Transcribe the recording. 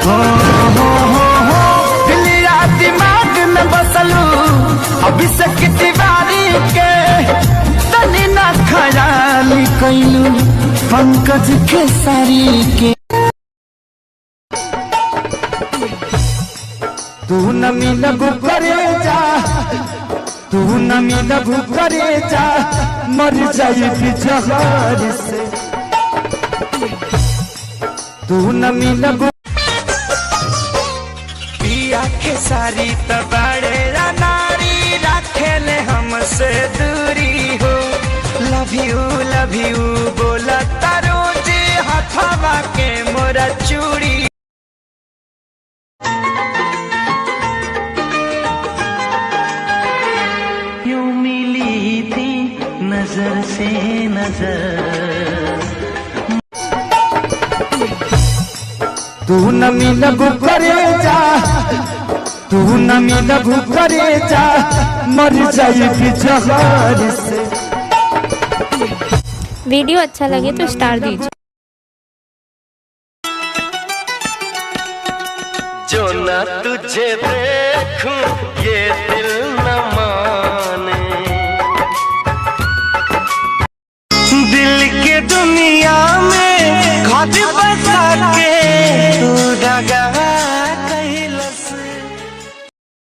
हो दिलिया दिमाग में बसलू अभिषेक तिवारी के तनी ना ख्याल कैलू पंकज खेसारी के। तू न मिलबू करे जा, तू न मिलबू करे जा, मर जाएगी जहर से। तू न मिलबू पिया खेसारी तबाड़े नारी रखेले हमसे दूरी हो। लव यू बोला तारो जे हथवा के मोरा चूड़ी। यूं मिली थी नजर से नजर। तू न मिलबू करे जा, तू न मिलबू करे जा, मर जाएगी जहर से। वीडियो अच्छा लगे तो स्टार दीजिए। जो न तुझे देखूं ये दिल न माने, दिल के दुनिया